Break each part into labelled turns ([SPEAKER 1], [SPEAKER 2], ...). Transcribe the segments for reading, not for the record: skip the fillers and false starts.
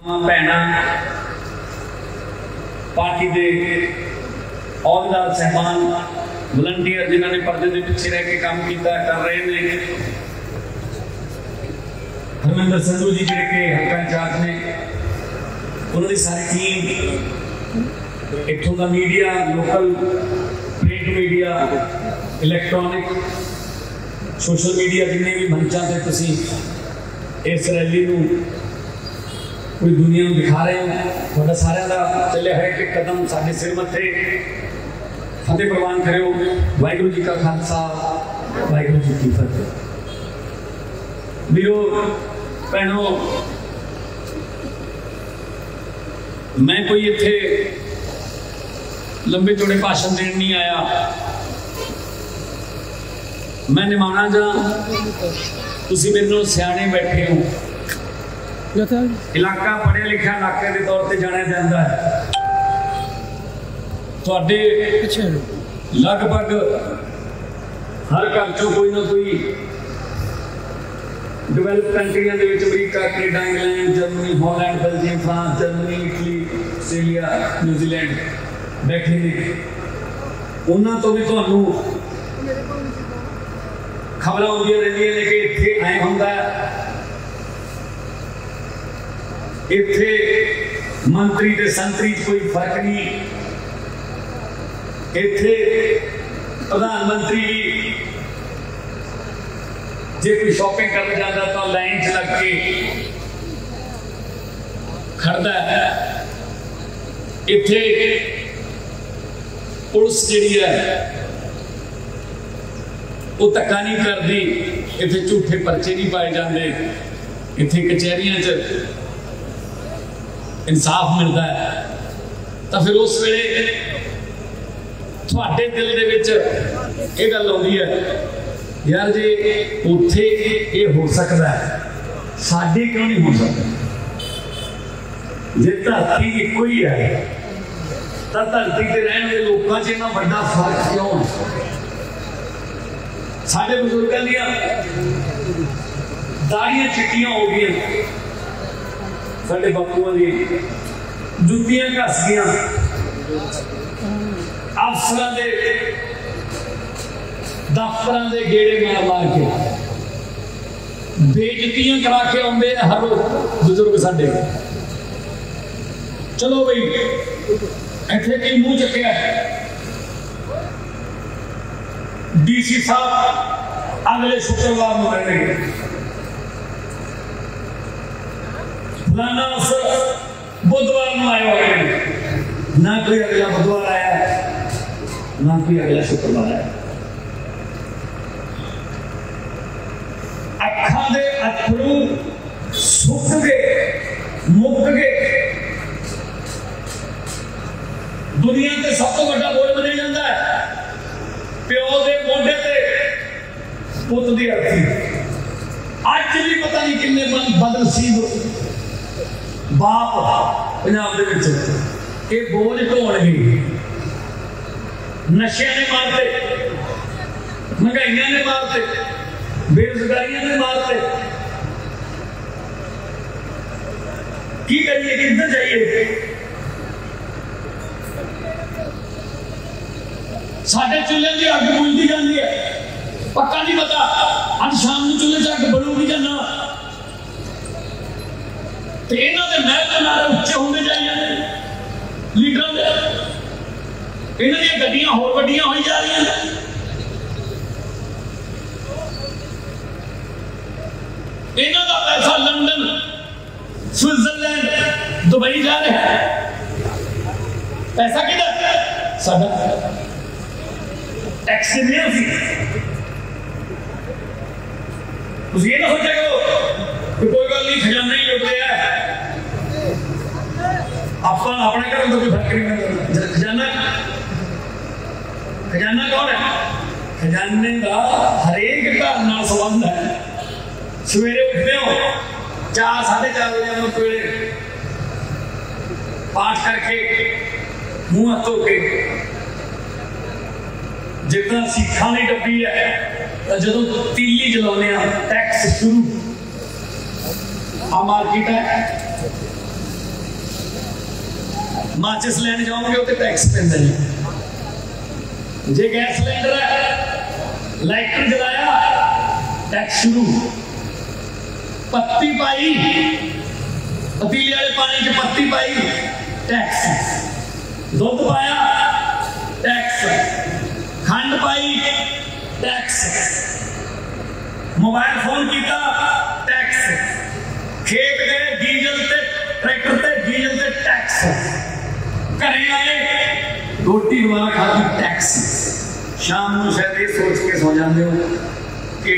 [SPEAKER 1] भैन पार्टी के अहुदेदार साहबान वलंटियर जिन्होंने पर्दे के पिछे रह के काम किया कर रहे हैं, हरमिंदर संधू जी जिहड़े के हल्का इंचार्ज ने, उन्होंने सारी टीम इत्थों का media, local print media, electronic social media जिन्हें भी मंचा से तुसी इस रैली को पूरी दुनिया में दिखा रहे हो। थोड़ा सारे का चलिया है कि कदम साढ़े सिर मथे फतेह प्रवान करो। वाहिगुरू जी का खालसा, वाहिगुरू जी की फतेह। वीरो भैनों, मैं कोई इत्थे लंबे चौड़े भाषण देने नहीं आया। मैं निमाना जा, तुसी मेरे नाल सियाणे बैठे हो। इलाका पढ़िया लिखा इलाके के तौर पर जाना जाता है। तुहाडे लगभग हर घर चों कोई ना कोई डिवेलप कंट्रियां दे विच अमरीका, Canada, England, Germany, Holland, Belgium, France, Germany, Italy, Australia, New Zealand बैठे ने। उन्हां तो भी तुहानूं खबर आउंदियां रहिंदियां ने कि इत्थे ऐ हुंदा, इत्थे मंत्री ते संतरी कोई फर्क नहीं। इत्थे प्रधानमंत्री जे कोई शॉपिंग करने जाता तो लाइन च लग के खड़दा है। इत्थे पुलिस जिहड़ी है वो धक्का नहीं करती, इत्थे झूठे परचे नहीं पाए जाते, इत्थे कचहरियां च इंसाफ मिलता है। तो फिर उस वेले तुहाडे दिल दे विच ये गल आउंदी है, यार जे उत्थे ये हो सकता है, साडे क्यों नहीं हो सकता? जे धरती इक्को ही है तो धरती ते रहने वाले लोगों च इन्ना बड़ा फर्क क्यों है? साडे बुजुर्गों दी दाड़ियां चिट्टियां हो गई, साडे बापूआं दी जुत्तियां घस गईयां, अफसरां दे दफ्तरां दे गेड़े मार मार के बेइज्जतियां करा के आउंदे हर बुजुर्ग साडे। चलो बई इत्थे की मुंह चुक्या, डीसी साहब अगले शुक्रवार को मिलेंगे, फलाना बुधवार में आए हुए, ना कोई अगला बुधवार आया, ना कोई अगला शुक्रवार आया। अखा दे अथरू सुक गए, मुक गए। दुनिया के सब तो बड़ा बोझ बन जाता है प्यो के मोढे ते पुत की अर्थी। अज भी पता नहीं किन्ने बदनसीब बाप पंजाब दे विच ये बोझ ढोणगे। नशे ने मारते, महंगाइयां ने मारते, बेरोजगारियां ने मारते। की करिए, किधर जाइए? साडे चूल्हे की अग बुझती जाती है, पक्का नहीं पता अज शाम को चूल्हे से अग बढ़ूगी या ना। तो इन्हों के महल नारे उच्चे होंगे जाइए, लीडर इन्हों दी गड्डियां होर वड्डियां होई जा रही हैं। इन्हों का पैसा लंदन, स्विट्जरलैंड, दुबई जा रहा है। पैसा किधर? साडा टैक्स नहीं ये ना सोचा कि कोई गल नहीं, खजाना ही लुट लिया आप अपने घर में तो कोई फर्क नहीं पड़ता। खजाना खजाना कौन है? खजाने का हरेक घर नाल संबंध है। सवेरे उठते हो 4 साढ़े 4 बजे उस वेले पाठ करके मुंह हाथ धो के जितना सिखा नहीं डब्बी है जो तीली जलाने टैक्स शुरू आ मार्केट है माचिस लैन जाओगे तो टैक्स पैंदा जी। जे गैस सिलेंडर है लाइटर जलाया टैक्स शुरू। पत्ती पाई पतीले वाले पानी च पत्ती पाई टैक्स। दुध पाया टैक्स। खंड पाई टैक्स। मोबाइल फोन किया टैक्स। खेत गए डीजल से ट्रैक्टर से डीजल से टैक्स। घरे आए रोटी दोबारा खाती टैक्स। शाम को शायद ये सोच के सो जाते हो कि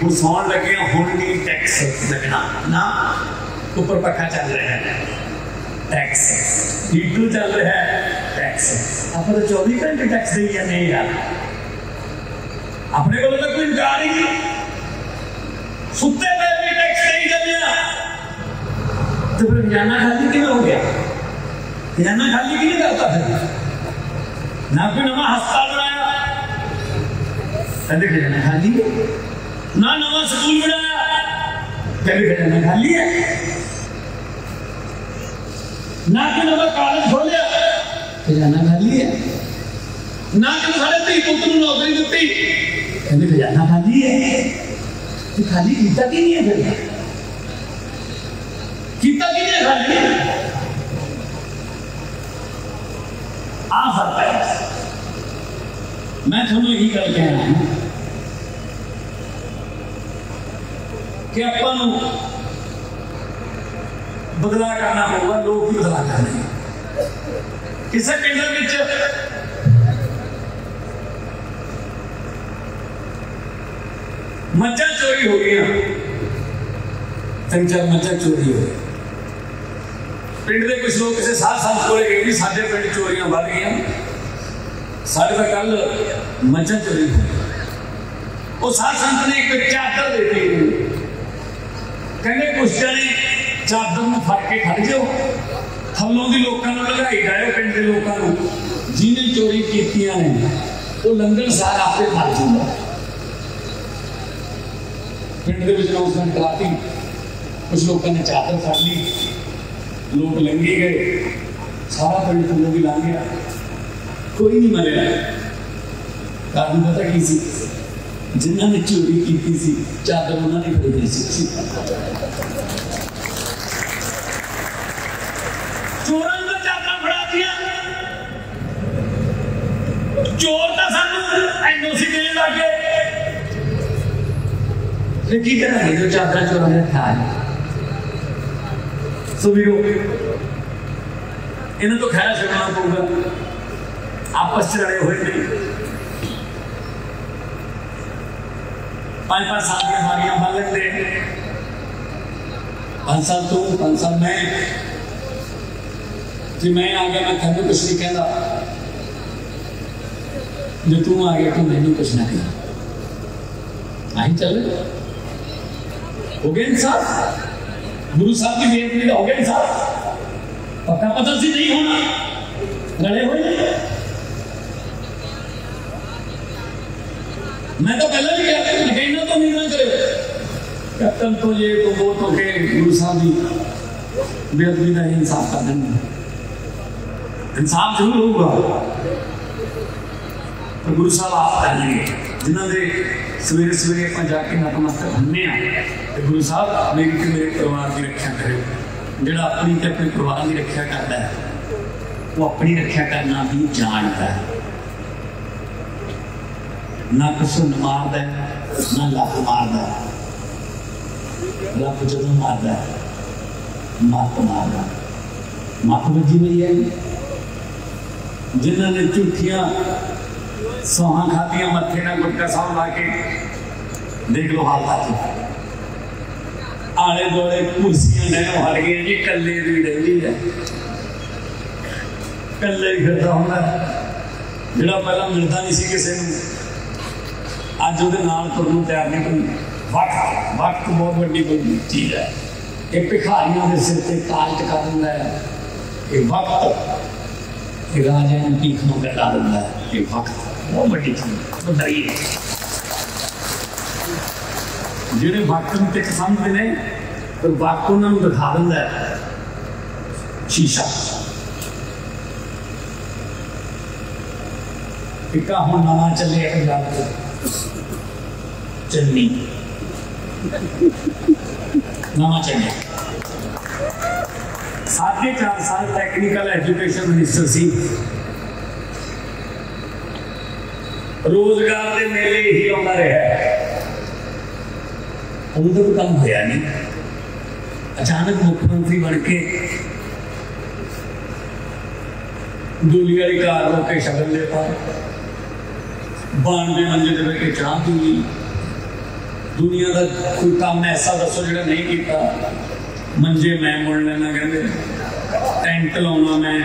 [SPEAKER 1] हम सौन लगे हुण नहीं टैक्स लगना ना। ऊपर पखा चल रहा है टैक्स। हीटर चल रहा है टैक्स। आप तो 24 घंटे टैक्स दे जाने यार। अपने को तो कोई इनकार ही नहीं। सुते पे भी टैक्स नहीं जाने। तो फिर खजाना खाली क्यों हो गया? खजाना खाली क्यों करता फिर? ना कोई नवा हस्पताल बनाया कहते खजाना खाली है। ना नवा स्कूल बनाया कहते खजाना खाली है। ना कोई नवा कॉलेज खोलिया खजाना खाली है। ना कि साढ़े धी पुत्र नौकरी दी कहते खजाना खाली है। तो खाली किया कि नहीं है फिर? किया कि नहीं खाली? आ फर्क है। मैं थोड़ा यही गल कह रहा हूं कि अपन बदला करना होगा। लोग भी बदला करने किसी पिंड मज्जा चोरी हो गई। 3-4 मज्जा चोरी हो गई। पिंड के कुछ लोग किसी साध संत को गए भी साढ़े पिंड चोरियां बढ़ गई। साढ़े तो कल मज्जा चोरी हो गई। वो साध संत ने एक चादर दे दी। कहने कुछ जने चादर में फट के खड़ जाओ थलों की लोगों को लगाई जाओ। पिंड के लोगों को जिन्हें चोरी की ने वो लंघन सार आपे मर जाऊगा। पिंड के अनाउंसमेंट कराती। कुछ लोगों ने चादर फड़ ली। लोग लंघे गए। सारा पिंड थलों की लंघ गया। कोई नहीं मरिया। कारण पता की सी? जिन्होंने चोरी की सी चादर उन्होंने खरीदी सी। चोरों को चादर फड़ा दिया। चोर तो सानू एनओसी देने लगे। फिर की करेंगे जो चादर चोरों ने रखा है? सुबीरो इन्हें तो खैर छड़ना पड़ेगा। आपस में लड़े हुए नहीं। 5-5 साल की बारियां बन लेते। 5 साल तू 5 साल मैं जी। मैं आ गया मैं तेन कुछ नहीं कहता। जो तू आ गया तू मैनू कुछ ना कह। आई चल हो गया इंसाफ। गुरु साहब की बेनती हो गया इंसाफ। पक्का पता सी नहीं होना लड़े हुए। मैं तो पहले भी कहता कहना तो नहीं ना करे कैप्टन तो ये तो वो तो के गुरु साहब की बेअदबी का इंसाफ कर देंगे। इंसाफ जरूर होगा तो गुरु साहब आप कर लेंगे। जिन्होंने सवेरे सवेरे अपन जाके नतमस्तक होने तो गुरु साहब मेरी तो मेरे परिवार की रक्षा करे। जो अपनी तो अपने परिवार की रक्षा करता है वो अपनी रक्षा करना भी जानता है। ना किसी मारद ना लक मारद। लक जो मारद मत मारद। मत बजी हुई है। जिन्होंने झूठिया सौहा खादियां मथे ना गुटका साहब ला के देख लो हालत। आले दुआले कुर्सियां नैनो हट गई जी। कले भी रही है। कले ही फिरता होंगे जो पहला मिलता नहीं सी किसी को। अज वो तुरन तैयार नहीं कोई। वक्त वक्त बहुत बड़ी कोई चीज है। ये भिखारियों के सिर से ताज टिका दिंदा है। ये वक्त राजा भीख मंगा ला दिंदा है। ये वक्त बहुत बड़ी चीज बधाई है। जिहड़े वक्त नूं तिक समझते हैं फिर वक्त उन्होंने दिखा दिंदा है शीशा। टिक्का हुण नवां चले पंजाब च चन्नी नवां चले 4.5 साल टैक्नीकल एजुकेशन मिनिस्टर सी रोजगार के मेले ही आउंदा रहा उदों तो काम होया नहीं अचानक मुख्यमंत्री बन के दूली वाली कार रोक के शगन देता 92 मंजिल पे के चाह पी ली दुनिया का कोई काम ऐसा दसो जो नहीं किया मंजे मैं मुड़ लेना कहते टेंट लाना मैं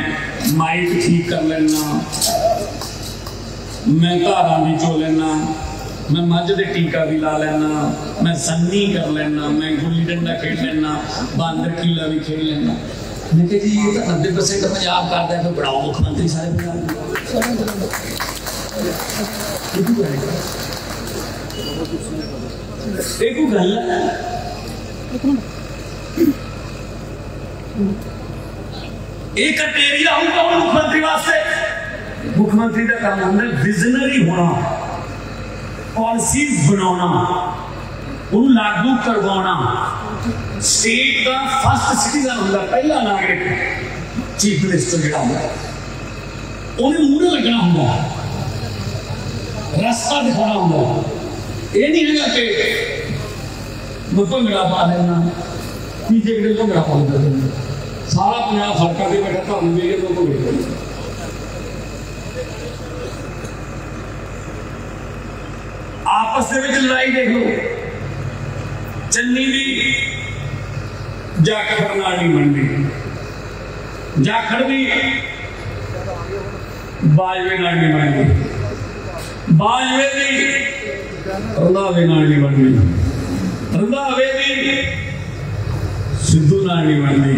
[SPEAKER 1] माइक ठीक कर लेना मैं धारा भी चो लेना मैं मझ दे टीका भी ला लेना मैं सन्नी कर लेना मैं गुल्ली डंडा खेल लेना बांदर किला भी खेल लेना मैं कहा जी ये तो 90% पंजाब करता है फिर बनाओ मुख्यमंत्री सारे पंजाब एक गल है एक क्राइटेरिया होगा मुख्यमंत्री वास्ते मुख्यमंत्री का काम होता है विजनरी होना पॉलिसीज बनाना उन्हें लागू करवाना स्टेट का फर्स्ट सिटीजन होता पहला नागरिक चीफ मिनिस्टर जो होता उन्हें मूहरे लगना होगा रास्ता दिखाना होगा ये नहीं है कि मैं भंगड़ा पा लेना तीजे कितने भंगड़ा पा लेना सारा पंजाब सड़कों पर बैठा ਤੁਹਾਨੂੰ ਵੇਖ ਕੇ ਲੋਕ ਵੇਖ आपस के लड़ाई देख लो चन्नी भी जाखड़ नाल नहीं बनती जाखड़ भी बाजवे नाल नहीं बनती बाजवे भी रंधावे नाल नहीं बनती रंधावे भी सिद्धू नाल नहीं बनती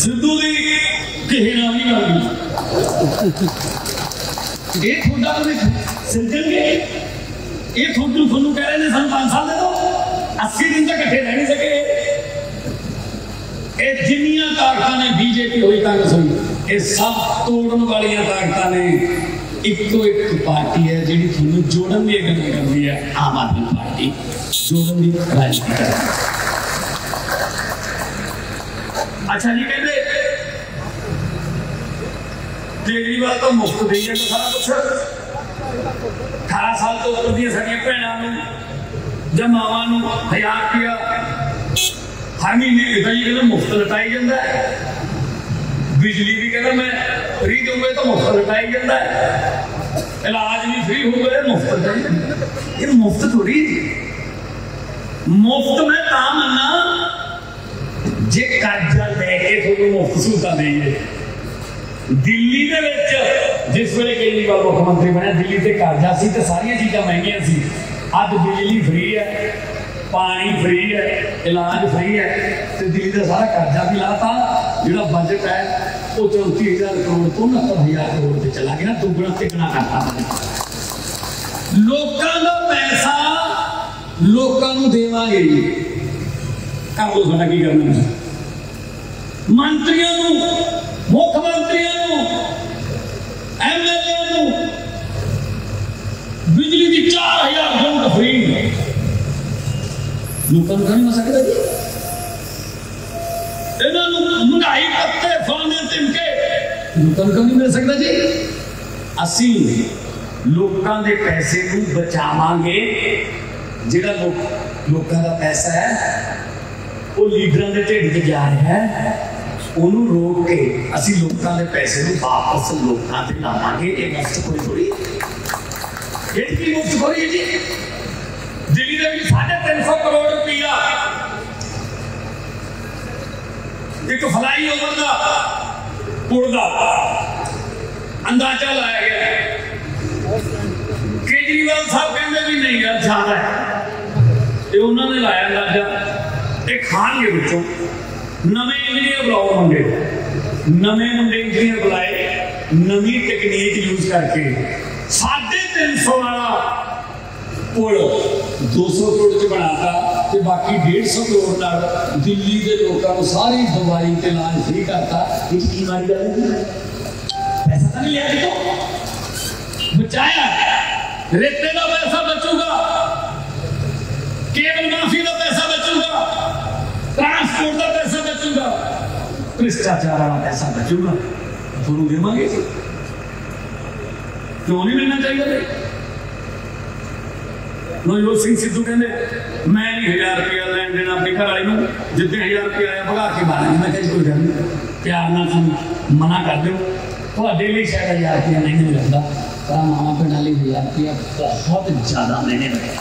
[SPEAKER 1] सिद्धू की किसी नाल नहीं बनती ये खुदा सिरजन के ये थोड़ू थोनू कह रहे हैं सन 5 साल दे दो 80 दिन तक इकट्ठे रह नहीं सके ये जिन्नियां ताकतां ने बीजेपी हुई कांग्रेस हुई ये सब तोड़न वालियां ताकतां ने इको एक पार्टी है जिहड़ी थोनू जोड़न दी गल करदी है आम आदमी पार्टी जोड़न दी राजनीति कर अच्छा जी कहते केजरीवाल तो मुफ्त दी है तो सारा कुछ 18 साल तो उपर दी साडियां भैणां जब मावां 1000 रुपया हर महीने पिता जी कहते मुफ्त लटाई जाता है बिजली भी कहना मैं फ्री दूंगा तो मुफ्त लटाई जाता है इलाज भी फ्री होगा मुफ्त ये मुफ्त थोड़ी मुफ्त में ता मन्ना जे कर्जा लैके थोड़ी मुफ्त सहूलतां देइए दिल्ली दे विच जिस वेले केजरीवाल मुख्यमंत्री बने दिल्ली से कर्जा सी ते सारियां चीज़ां महंगियां सी अज बिजली फ्री है पानी फ्री है इलाज फ्री है तो दिल्ली का सारा कर्जा भी लाता जो बजट है वो 34,000 करोड़ तो 69,000 करोड़ से चला गया दुगना तिगना करता लोगों का पैसा लोगों को देवांगे कर लो साडा की करना मंत्रियों मुख्यमंत्रियों MLA बिजली की 4,000 यूनिट फ्री लोगों को नहीं मिल सकता जी महंगाई पत्ते फाने तिमके लोगों को नहीं मिल सकता जी असी लोगों के पैसे को बचावांगे जिहड़ा लोगों का पैसा है वो लीडरां दे ढिड च जा रहा है उन्होंने रोक के असी लोगों के पैसे को वापस लोगों से लावांगे ये मुफ्त कोई थोड़ी ये मुफ्त खोरी है जी दिल्ली में 350 करोड़ रुपया एक फ्लाई ओवर का पुल का अंदाजा लाया गया केजरीवाल साहब कहते भी नहीं यार ज्यादा है ये उन्होंने लाया अंदाजा ये खानगे बच्चों नवे इंजीनियर बुलाओ मुंडे नवे मुंडे इंजीनियर बुलाए नवी टेक्नीक यूज करके 350 वाला पुल 200 करोड़ च बनाता ते बाकी 150 करोड़ नाल दिल्ली के लोगों को सारी दवाई ते इलाज फ्री करता। की मारी गल पैसा तो नहीं लिया बचाया, रेते का पैसा बचूगा, केबल माफी का पैसा बचूगा, ट्रांसपोर्ट का पैसा बचूगा, भ्रष्टाचार वाला पैसा बचूगा, थोड़ा देवांगे। क्यों नहीं मिलना चाहिए? नवजोत सिंह सिद्धू कहते मैं नहीं 1000 रुपया लैन देना अपनी घर वाली को, जितने 1000 रुपया आया भगा के मारेंगे। मैं कहीं कोई गल नहीं, प्यार ना मना कर दो। थोड़े लिए शायद 1000 रुपया नहीं लगता, पर मामा पिंड वाली 1000 रुपया बहुत ज्यादा महीने लगे।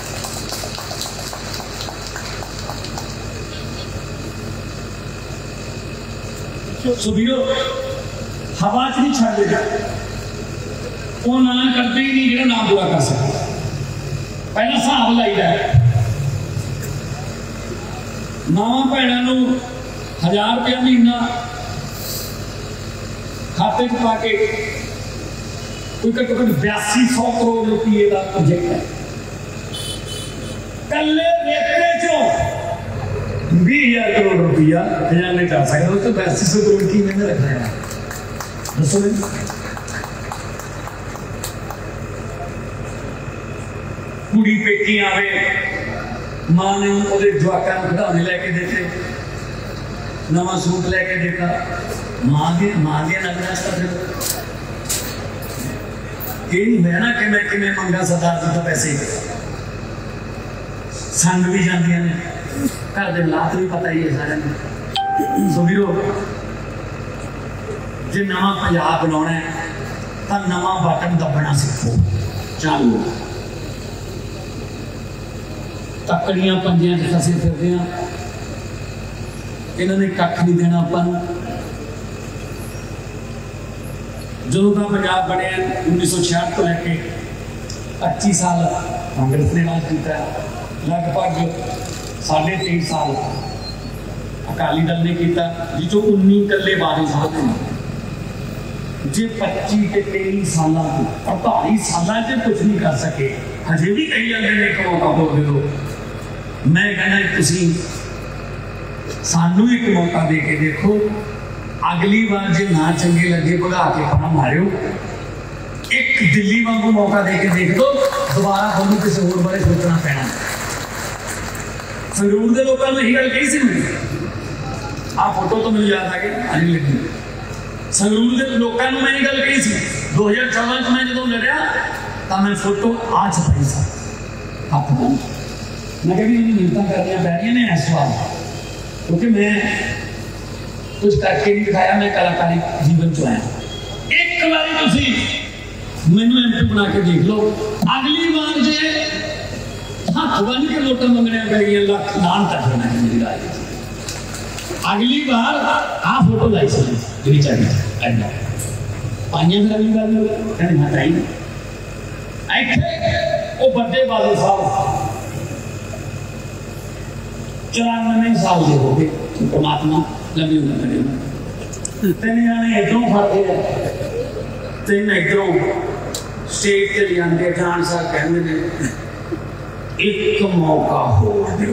[SPEAKER 1] सुबीरो हवा च नहीं छड़ देगा, वो ना करते ही नहीं जो ना पूरा कर सके। पहला हिसाब लाइदा मां भैनों 1000 रुपया महीना खाते च पा के कोई घट्टो घट्ट 8200 करोड़ रुपये का प्रोजेक्ट है। कल्ले रेते चो 20,000 करोड़ रुपया खजाने जा सकता, तो 8200 करोड़ की मैंने रखना है। दसो कुड़ी पेटी आवे, मां ने उहदे जवाकां नूं खिडौने लैके देते, नवा सूट लैके देता, मां दे नगरां च फिर ये नहीं होया ना कि मैं किवें मंगा सरदार जी तो पैसे संग भी जांदियां ने, घर दे हालात भी पता ही है सारे। सो वीरो जे नवा पंजाब बनाना है तो नवा बटन दबना सीखो। चलो तकड़ियां पंजियां च फसे फिरदे हां, इन्होंने कख नहीं देना अपन। जो का पंजाब बने 1966 तो लैके 25 साल कांग्रेस ने राज किया, लगभग 23.5 साल अकाली दल ने किया, जिसों 19 कल्ले बादल साहब ने। जे 25 ते 23 साल 48 साल कुछ नहीं कर सके, हजे भी कही जाते हैं एक मौका हो दे दो। मैं कहना तुसी सानू एक मौका दे के देखो, अगली बार जो ना चंगे लगे भगा के अपना मारियो, एक दिल्ली वांगू मौका दे के देख दो, दोबारा हम किसी होर बारे सोचना पैना। संगरूर के लोगों ने यही गल कही सी मुझे, आ फोटो तो मुझे याद आ गई आज लगी। संगरूर के लोगों ने मैं गल कही सी 2014 में जो लड़िया तो मैं फोटो आ छपाई सा हाथ बन, मैं कभी मिन्नतां करनियां पै रही ने इस बार, क्योंकि मैं कुछ करके नहीं दिखाया, मैं कलाकारी जीवन चो आया। एक बार तुसी मैनू एमपी बना के देख लो, अगली बार जे हाथ बन के वोटां मंगने पै गई लख लान तक होना है मेरी राय। अगली बार आ फोटो लाई सी जी चाहिए ऐडा पाइयां फिर अगली बार कहने हाँ चाहिए इत्थे वो बड़े बादल साहब 94 साल के हो गए, परमात्मा लंबी उम्र करे। 3 जाने इधरों फड़ते हैं, 3 इधरों स्टेज से लियांदे, जान साहब कहते हैं एक मौका हो दो।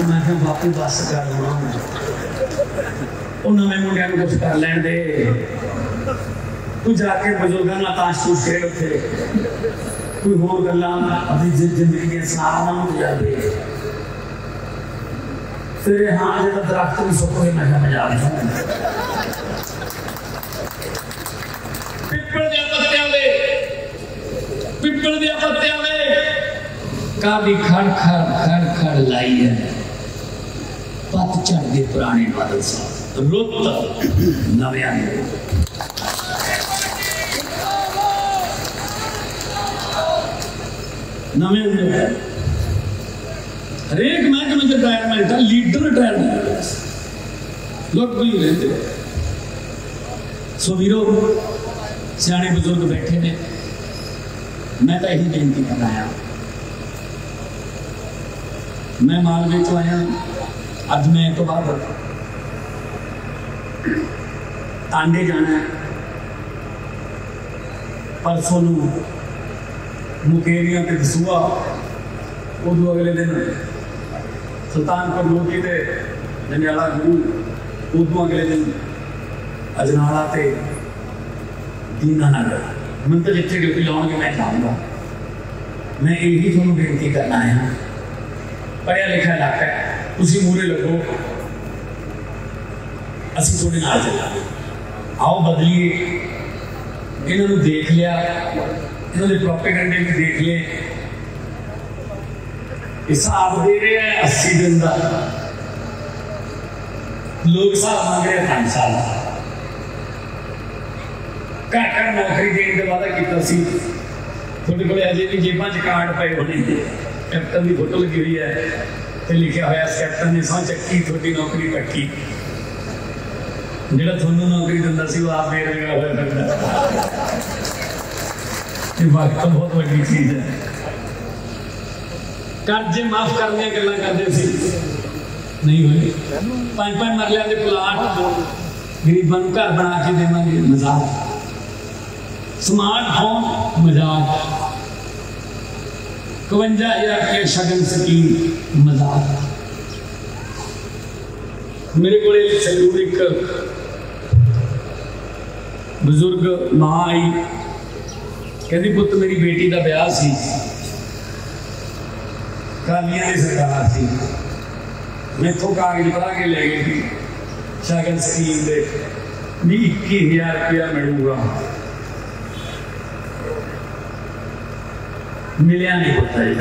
[SPEAKER 1] मैं क्या बापू बस कर ला, नवे मुंडिया कुछ कर लैन दे, तू जाके बजुर्गों ना ताश तूश खेल उठे, कोई होर गल्लां अपनी जिंदगी दी सुना गुजारे। तेरे हाँ जो दरख्त भी सुख हुए, मैं मजाक पिपल दे पत्तियां वे काली खड़ खड़ खड़ खड़ लाई है, पत चढ़ गए पुराने बादल साहब, रुत नव्या नवे हरेक महकमे में रिटायरमेंट है, लीडर रिटायरमेंट लोग भी रहते। सो वीरो सियाने बुजुर्ग बैठे ने, मैं तो यही बेनती कर आया, मैं मालवे तो आया, अज मैं तो बाद टांडे जाना है, परसों मुकेरिया ते दसूआ, उदों अगले दिन सुल्तानपुर लोधी ते जंडियाला गुरु, उदों अगले दिन अजनाला ते दीनानगर। मैं तो जिथे ड्यूटी लाउणगे मैं जाऊँगा। मैं यही तुहानूं बेनती करना आया, पढ़िया लिखा इलाका है, तुसीं मूहरे लगो, असीं तुहाडे नाल चलांगे। आओ बदलीए। इन्होंने देख लिया, इन्होंने प्रोपेगेंडे भी देख लिए। हिसाब दे रहे हैं 80 दिन का, लोग हिसाब मांग रहे हैं 5 साल। घर घर नौकरी देने का वादा किया सी। थोड़े को अजे भी जेबां च कार्ड पे होने, कैप्टन की फोटो लगी हुई है तो लिखा हुआ कैप्टन ने सौ चक्की थोड़ी नौकरी पक्की। जो थोनू नौकरी दिंदा सी वो आप बेरोजगार होया फिरदा। वक्त बहुत बड़ी चीज है। कर्जे माफ करने गल्लां करदे सी, नहीं हुई। 5-5 मरलियां दे प्लाट गरीबां नूं घर बना के देवांगे, मजाक। स्मार्टफोन, मजाक। 52,000 के शगन स्कीम, मजाक। मेरे को जरूर एक बुजुर्ग मां आई, कहती पुत मेरी बेटी का ब्याह सी, कालियां की सरकार सी, मैथों कागज पढ़ा के ले गई थी शगन स्कीम के भी 21,000 रुपया मिलूगा। मिलिया नहीं पता जी।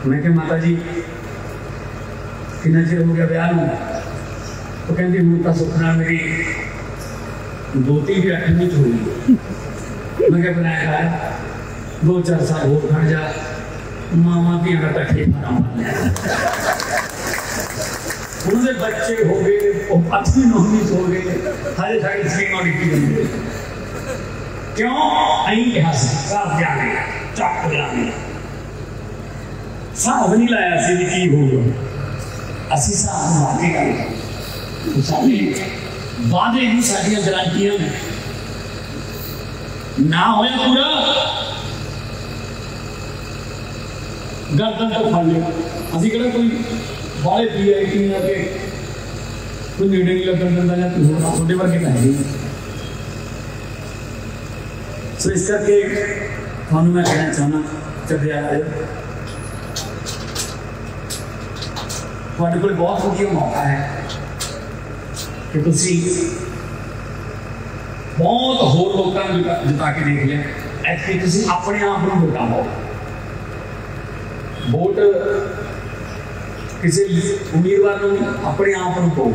[SPEAKER 1] मैं क्या माता जी कितना चिर हो गया ब्याह में? तो कहती हूँ तो सुखना मेरी दोती भी 8वीं हुई। मैं क्या बनाया है 2-4 साल हो खड़ जा, मामा भी अगर कट्ठे उनके बच्चे हो गए, 8वीं 9वीं हो गए, सारे सारी स्कीमां लिखी बन गई। क्यों अं कहा सब जाने चक जाने साहब नहीं लाया सी की होगा। असी साहब मांगे गल साडे वादे ही साडियां गारंटियां ने ना होया पूरा गर्दन तो फड़ लिया। असी कहना कोई बाले VIP के कोई नेड़े नहीं लगन दिंदा या थोड़े वर्गे है नहीं। सो इस करके थानू मैं कहना चाहना चढ़िया आए तुहाडे कोल बहुत वधिया मौका है कि तुसी बहुत होर लोगों को जिता के देख लिया। ऐसे तुसी अपने आप को वोटाओ। वोट किसी उम्मीदवार को अपने आप को पाओ।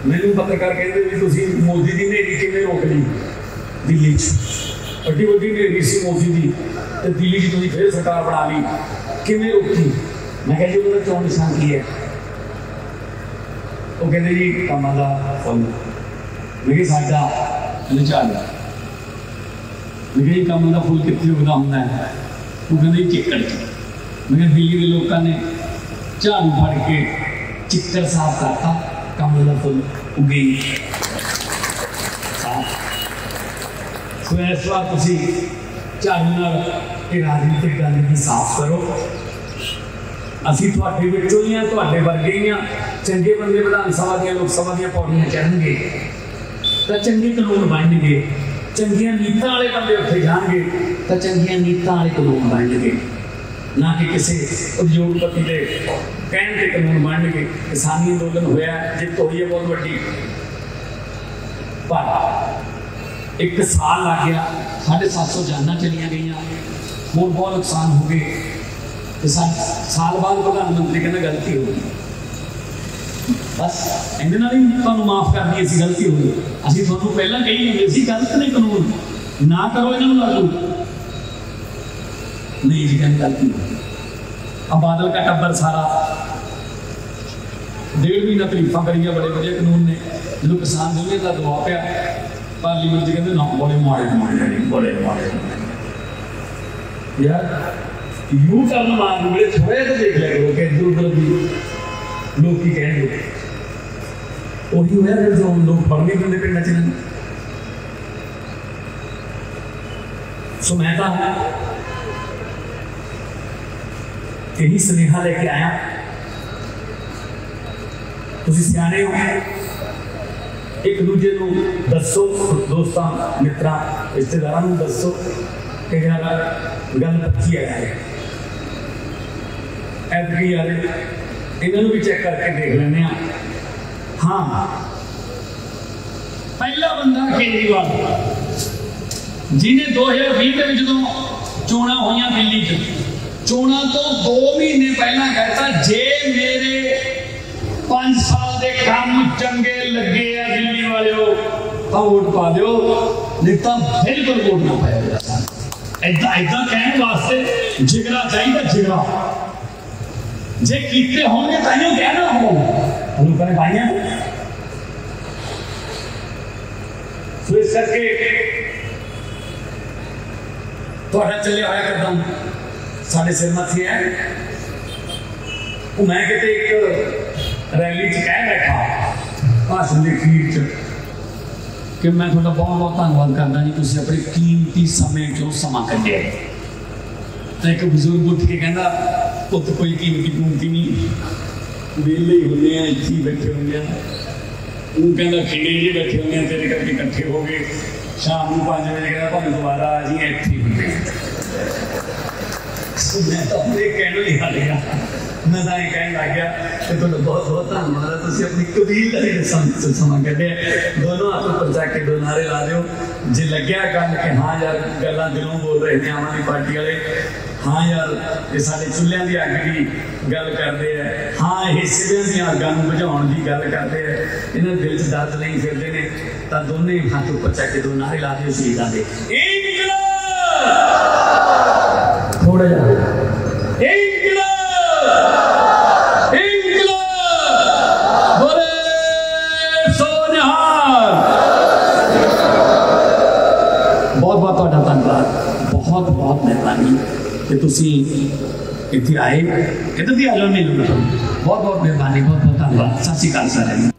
[SPEAKER 1] मैनू पत्रकार कहते भी तुसी मोदी की नेरी किवें रोक ली दिल्ली बड़ी वड्डी नेरी सी मोदी की, तो दिल्ली तुसी फिर सरकार बना ली, किवें रोकी? मैं कहा जी उन्होंने चोण निशान की है। वो कहते जी कामां दा फुल। मैं साडा झाड़ा। मैं जी कामां दा फुल कित्थे उगदा हुंदा है? वो कहते चिक्कड़ च। मैं दिल्ली के लोगों ने झाड़ू फड़ के चिक्कड़ साफ करता, कामां दा फुल उगे। सो इस बार तुसी झाड़ू नाल राजनीतिक गंदगी साफ करो। असीं तुहाडे विचों ही हां, तुहाडे वर्गे ही हां। चंगे बंदे विधान सभा दी लोक सभा दी पौड़ियां चढ़नगे तो चंगे कानून बनणगे, चंगियां नीतां वाले बंदे उत्थे जाणगे तो चंगियां नीतां वाले कानून बनणगे, ना कि किसी उद्योगपति के कहण ते कानून बनणगे। किसानी अंदोलन होया, जित हुई है बहुत वड्डी, पर 1 साल लग गया, 750 जानां चलियां गईयां, होर बहुत नुकसान हो गए। तो साल बाद प्रधानमंत्री कहना गलती हो गई, बस इहदे नाल ही तुहानूं माफ कर दी असीं गलती हो गई। असीं तुहानूं पहलां कही जांदे सी गलत ने कानून, ना करो इन्हां नूं लागू। नहीं जी कहने गलती हो गई। अब बादल का टब्बर सारा 1.5 महीना तरीफा करिए बड़े वधिया कानून ने। जो किसान यूनियन का दबाव पिया पार्लीमेंट कहते ना बड़े माड़े बड़े माड़े यार यू टर्न मारने वाले थोड़े तो देख लिया करो कि इधर उधर भी लोग की कहेंगे। वही हुआ जो लोग पढ़ने बंदे पिंड च। सो मैं यही स्नेहा लेके आया। तुसीं सियाणे हो, एक दूजे को दसो, दोस्तों मित्रों रिश्तेदारों दसो कि यार गल पक्की है ऐतकी यार इन्होंने भी चेक करके देख लें। हाँ पहला बंदा केजरीवाल जिन्हें 2020 के जो चोणा हुई दिल्ली चोणा तो 2 महीने पहला कहता जे मेरे 5 साल के काम चंगे लगे आ दिल्ली वाले तो वोट पा दो, नहीं तो बिल्कुल वोट ना पाएगा। ऐसा ऐसा कहने वास्ते जिगरा चाहिए, जिगरा जे कीते होंगे ताइयों कहना हो लोगों ने पाइया। तो इस करके थोड़ा चले आया करता हूं साढ़े सिर मथे है मैं कहते एक रैली च कह बैठा भाषण के अखीर च कि मैं थोड़ा बहुत बहुत धन्यवाद करना जी तुम अपने कीमती समय चो समा कढ़िया। तो एक बजुर्ग उठ के कहना पुत कोई कीमती कीमती नहीं वेले ही होंगे इतने ही बैठे होंगे वो कहना खिड़े जी बैठे होंगे तेरे करके इकट्ठे हो गए शाम को 5 बजे कहना भावे दोबारा आ जी इतने ही होंगे। मैं तो अपने कहना ही हार गया मैं तो ये कहने लग गया कि तुहाडा बहुत बहुत धन्यवाद है तुसीं अपनी कबीलदारी दे समा कढ़िया। दोनों हाथ ऊपर चक के 2 नारे ला दिओ जे लग्या गल कि हाँ यार गल्लां दिलों बोल रहे हैं आम आदमी पार्टी वाले। हाँ यार ये साढ़े चुल्हियां की अग की गल करते हैं, हाँ ये सिवियां दी अग्गां नूं बुझाउण की गल करते हैं, इन्हां दिल च दर्द नहीं फिरदे ने तां दोने हाथ ऊपर चक के 2 नारे ला दिओ शहीदां दे इनकलाब। थोड़ा जिहा बहुत बहुत धन्यवाद, बहुत बहुत मेहरबानी कि तुसी इत्थे आए, इधर भी आ जाओ, मिलो बहुत बहुत मेहरबानी, बहुत बहुत धन्यवाद। सत श्री अकाल सारे।